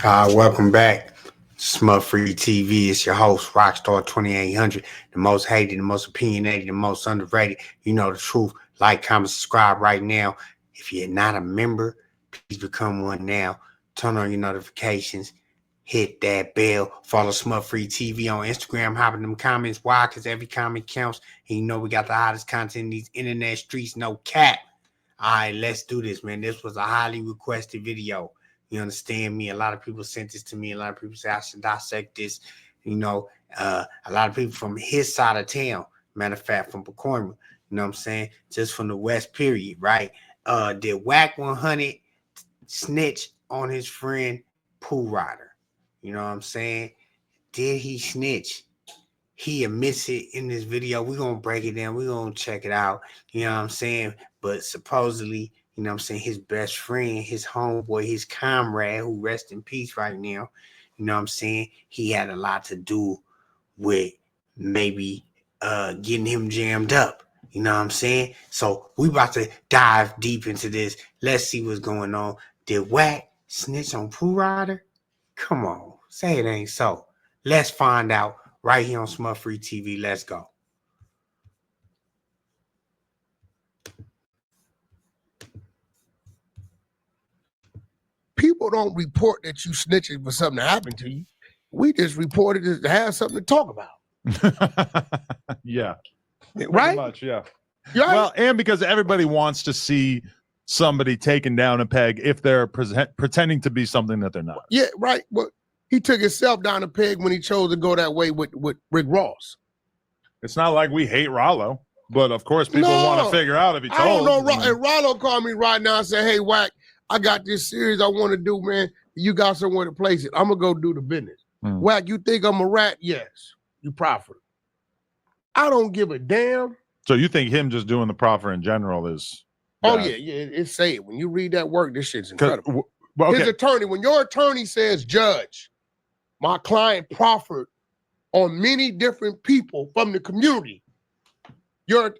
Welcome back. Smut Free TV. It's your host, Rocstar 2800. The most hated, the most opinionated, the most underrated. You know the truth. Like, comment, subscribe right now. If you're not a member, please become one now. Turn on your notifications. Hit that bell. Follow Smut Free TV on Instagram. Hop in them comments. Why? Because every comment counts. And you know we got the hottest content in these internet streets. No cap. All right, let's do this, man. This was a highly requested video. You understand me? A lot of people sent this to me. A lot of people say I should dissect this. You know, a lot of people from his side of town. Matter of fact, from Pacoima. You know what I'm saying? Just from the West, period, right? Did Wack100 snitch on his friend Pooh Rida? You know what I'm saying? Did he snitch? He admits it in this video. We're going to break it down. We're going to check it out. You know what I'm saying? But supposedly, you know what I'm saying, his best friend, his homeboy, his comrade, who rests in peace right now, you know what I'm saying, he had a lot to do with maybe getting him jammed up. You know what I'm saying? So we about to dive deep into this. Let's see what's going on. Did Wack snitch on Pooh Rida? Come on. Say it ain't so. Let's find out right here on Smut Free TV. Let's go. People don't report that you snitching for something to happen to you. We just reported it to have something to talk about. Yeah. Right? Much, yeah. Right? Well, and because everybody wants to see somebody taking down a peg if they're pretending to be something that they're not. Yeah, right. Well, he took himself down a peg when he chose to go that way with Rick Ross. It's not like we hate Rollo, but of course people want to figure out if he told. I don't know. And Rollo called me right now and said, hey, Wack, I got this series I want to do, man. You got somewhere to place it. I'm going to go do the business. Wack, you think I'm a rat? Yes. You proffer. I don't give a damn. So you think him just doing the proffer in general is... Oh, yeah. It's say when you read that work, this shit's incredible. Well, okay. His attorney, when your attorney says, judge, my client proffered on many different people from the community.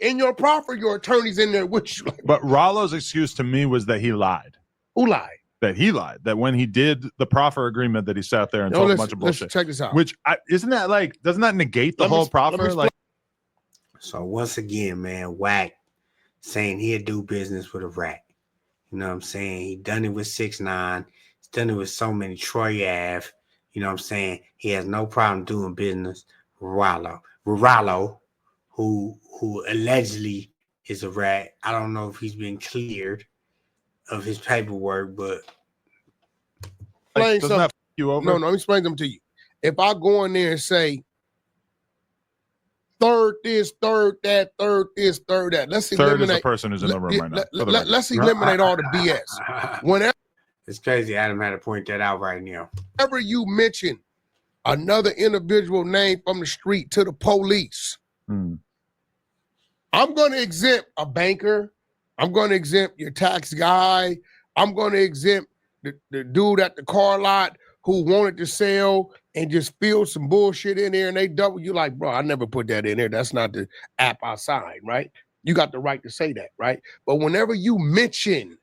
In your proffer, your attorney's in there with you. But Rollo's excuse to me was that he lied. Who lied? That he lied. That when he did the proffer agreement that he sat there and told a bunch of bullshit. Check this out. Which, isn't that like, doesn't that negate the whole proffer? Like, so once again, man, Wack saying he'll do business with a rat. You know what I'm saying? He done it with 6ix9ine. He's done it with so many Troy Ave. You know what I'm saying? He has no problem doing business with Rollo, who allegedly is a rat. I don't know if he's been cleared of his paperwork, but doesn't that f you over? No, let me explain them to you. If I go in there and say third this, third that, third this, third that, let's eliminate. Third is the person who's in the room right now. Let's eliminate all the BS. Whenever it's crazy, Adam had to point that out right now. Whenever you mention another individual name from the street to the police, I'm going to exempt a banker. I'm going to exempt your tax guy. I'm going to exempt the dude at the car lot who wanted to sell and just filled some bullshit in there and they double you like, bro, I never put that in there. That's not the app I signed, right? You got the right to say that, right? But whenever you mention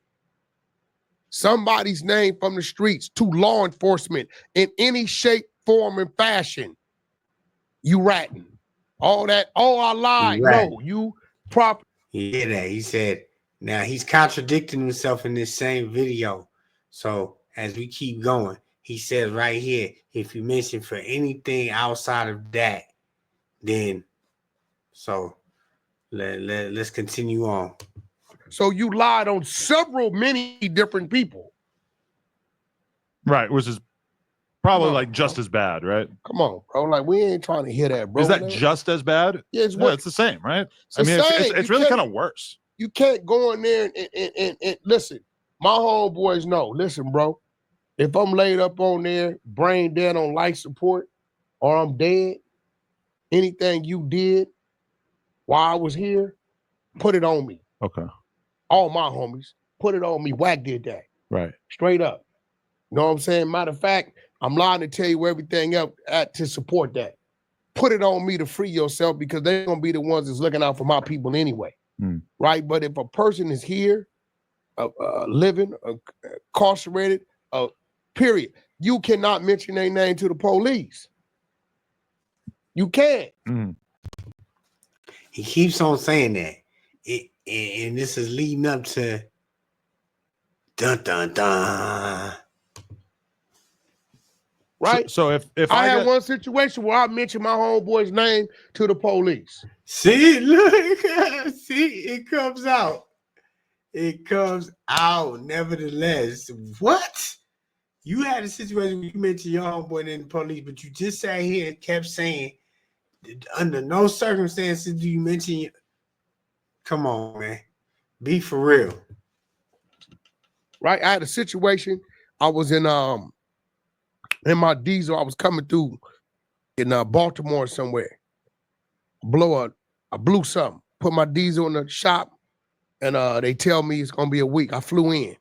somebody's name from the streets to law enforcement in any shape, form, and fashion, you ratting. All that, oh, I lied. No, you proper. He did that. He said, now he's contradicting himself in this same video. So as we keep going, he says right here, if you mention for anything outside of that, then so let's continue on. So you lied on many different people. Right, which is probably like just as bad, right? Come on, bro. Like, we ain't trying to hear that, bro. Is that just as bad? Yeah, it's the same, right? I mean, it's really kind of worse. You can't go in there and listen. My homeboys know. Listen, bro. If I'm laid up on there, brain dead on life support, or I'm dead, anything you did while I was here, put it on me. Okay. All my homies, put it on me. Wack did that. Right. Straight up. You know what I'm saying? Matter of fact, I'm lying to tell you everything else to support that. Put it on me to free yourself because they're going to be the ones that's looking out for my people anyway. Right? But if a person is here, living, incarcerated, period, you cannot mention their name to the police. You can't. He keeps on saying that. And this is leading up to dun dun dun. Right? So if I had one situation where I mentioned my homeboy's name to the police. See, look, see, it comes out. It comes out. Nevertheless, what? You had a situation where you mentioned your homeboy in the police, but you just sat here and kept saying, under no circumstances do you mention. Come on, man, be for real. Right? I had a situation. I was in my diesel. I was coming through in Baltimore somewhere. I blew something. Put my diesel in the shop, and they tell me it's gonna be a week. I flew in.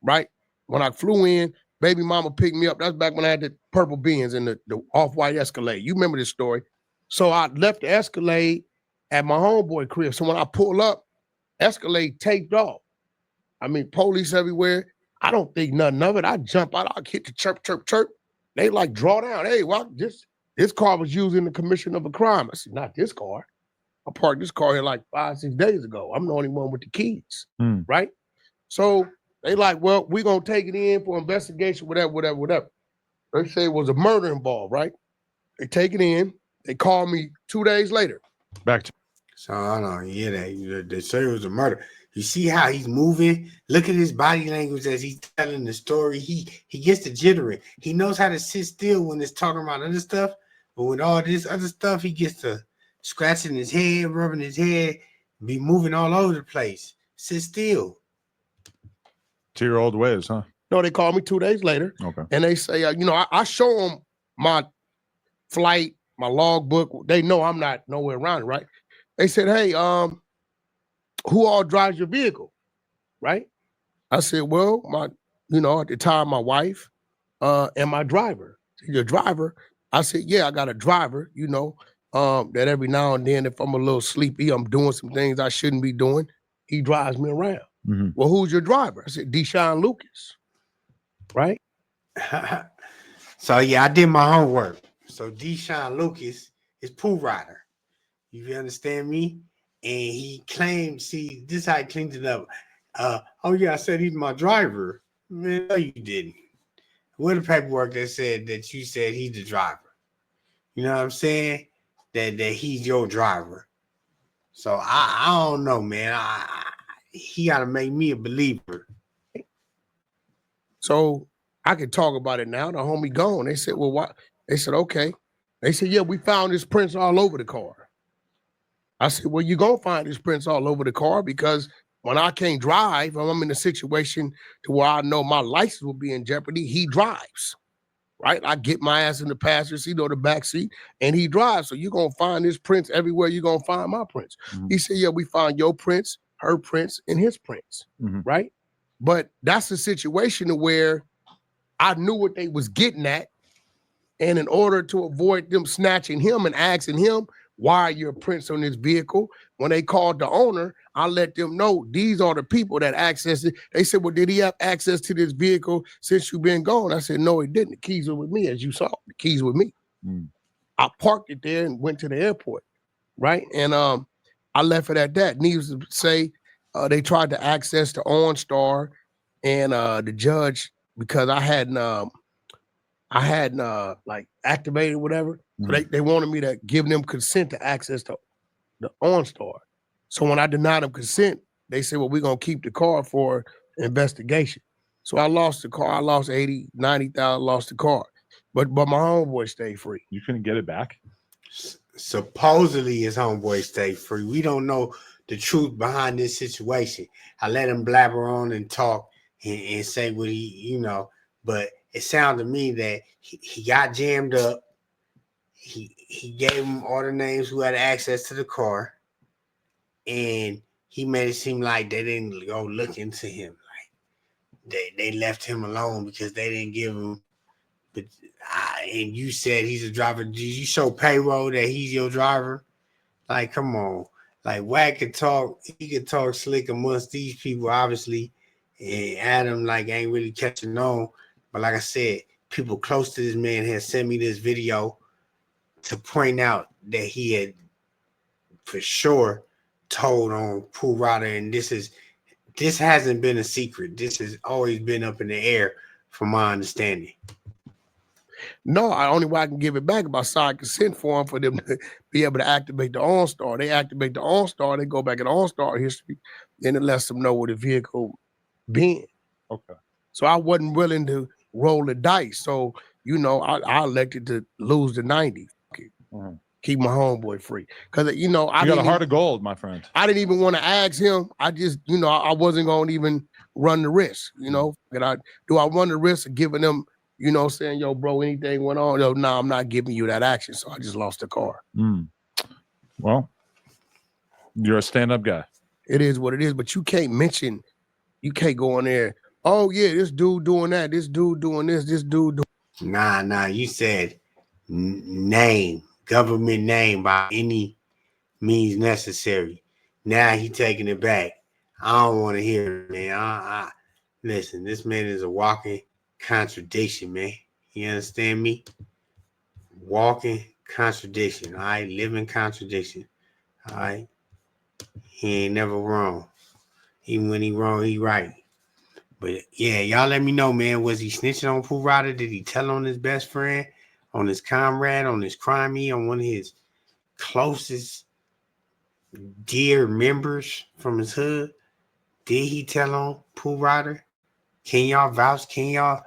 Right? When I flew in, baby mama picked me up. That's back when I had the purple Benz and the off-white Escalade. You remember this story. So I left the Escalade at my homeboy crib. So when I pull up, Escalade taped off. I mean, police everywhere. I don't think nothing of it. I jump out. I hit the chirp, chirp, chirp. They like draw down. Hey, well, this car was used in the commission of a crime. I said, not this car. I parked this car here like 5-6 days ago. I'm the only one with the keys, right? So they like, well, we're going to take it in for investigation, whatever. They say it was a murder involved, right? They take it in. They call me 2 days later. Back to. So I don't hear that. They say it was a murder. You see how he's moving? Look at his body language as he's telling the story. He gets the jittering. He knows how to sit still when it's talking about other stuff. But with all this other stuff, he gets to scratching his head, rubbing his head, be moving all over the place. Sit still. To your old ways, huh? No, they call me 2 days later. Okay. And they say, I show them my flight, my logbook. They know I'm not nowhere around it, right? They said, hey, who all drives your vehicle, right? I said, well, at the time, my wife and my driver. Your driver? I said, yeah, I got a driver, that every now and then, if I'm a little sleepy, I'm doing some things I shouldn't be doing, he drives me around. Well, who's your driver? I said, Deshaun Lucas, right? So, yeah, I did my homework. So, Deshaun Lucas is Pooh Rida. You understand me? And he claimed, see, this is how he cleaned it up. Oh, yeah, I said he's my driver. Man, no, you didn't. Where the paperwork that said that you said he's the driver? You know what I'm saying? That he's your driver. So, I don't know, man. He got to make me a believer. So, I could talk about it now. The homie gone. They said, well, what? They said, okay. They said, yeah, we found his prints all over the car. I said, well, you're going to find his prints all over the car because when I can't drive, when I'm in a situation to where I know my license will be in jeopardy, he drives, right? I get my ass in the passenger seat or the back seat, and he drives. So you're going to find his prints everywhere you're going to find my prints. He said, yeah, we found your prints, her prints, and his prints, right? But that's a situation where I knew what they was getting at, and in order to avoid them snatching him and asking him, why are your prints on this vehicle? When they called the owner, I let them know these are the people that access it. They said, well, did he have access to this vehicle since you've been gone? I said, no, he didn't. The keys were with me, as you saw. The keys were with me. I parked it there and went to the airport, right? And I left it at that. Needless to say, they tried to access the OnStar and the judge, because I hadn't like activated whatever. So they wanted me to give them consent to access to the OnStar. So when I denied them consent, they said, well, we're going to keep the car for investigation. So I lost the car. I lost 80, 90,000, lost the car. But my homeboy stayed free. You couldn't get it back? Supposedly his homeboy stayed free. We don't know the truth behind this situation. I let him blabber on and talk and say what he, but it sounded to me that he got jammed up. He gave him all the names who had access to the car, and he made it seem like they didn't go look into him. Like they left him alone because they didn't give him. But and you said he's a driver. Did you show payroll that he's your driver? Like, come on. Like, Wack could talk. He could talk slick amongst these people, obviously. And Adam, like, ain't really catching on. But like I said, people close to this man had sent me this video to point out that he had for sure told on Pooh Rida, and this hasn't been a secret. This has always been up in the air, from my understanding. No, I only way I can give it back about side consent form for them to be able to activate the OnStar. They activate the OnStar, they go back in the OnStar history, then it lets them know where the vehicle been. Okay. So I wasn't willing to roll the dice. So, you know, I elected to lose the 90. Keep my homeboy free. Because, you know, you got a heart of gold, my friend. I didn't even want to ask him. I just, you know, I wasn't going to even run the risk, you know. And I run the risk of giving them, you know, saying, yo, bro, anything went on? Yo, no, I'm not giving you that action. So I just lost the car. Well, you're a stand-up guy. It is what it is. But you can't go in there, oh, yeah, this dude doing that, this dude doing this dude doing. Nah, you said name, government name by any means necessary. Now he taking it back. I don't want to hear it, man. Listen, this man is a walking contradiction, man. You understand me? Walking contradiction, all right? Living contradiction, all right? He ain't never wrong. Even when he wrong, he right. But yeah, y'all let me know, man. Was he snitching on Pooh Rida? Did he tell on his best friend, on his comrade, on his crimey, on one of his closest dear members from his hood? Did he tell on Pooh Rida? Can y'all vouch? Can y'all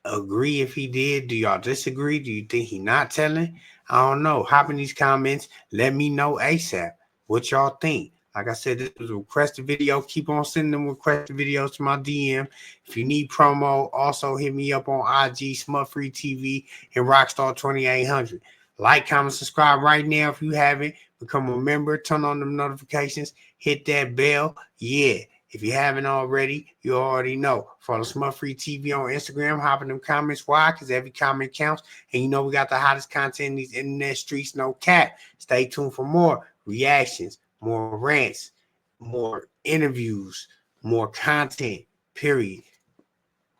agree if he did? Do y'all disagree? Do you think he not telling? I don't know. Hop in these comments. Let me know ASAP what y'all think. Like I said, this was a requested video. Keep on sending them requested videos to my DM. If you need promo, also hit me up on IG, Smut Free TV, and Rocstar 2800. Like, comment, subscribe right now if you haven't. Become a member. Turn on them notifications. Hit that bell. Yeah. If you haven't already, you already know. Follow Smut Free TV on Instagram. Hop in them comments. Why? Because every comment counts. And you know we got the hottest content in these internet streets. No cap. Stay tuned for more reactions, more rants, more interviews, more content. Period.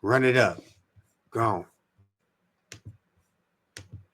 Run it up. Gone.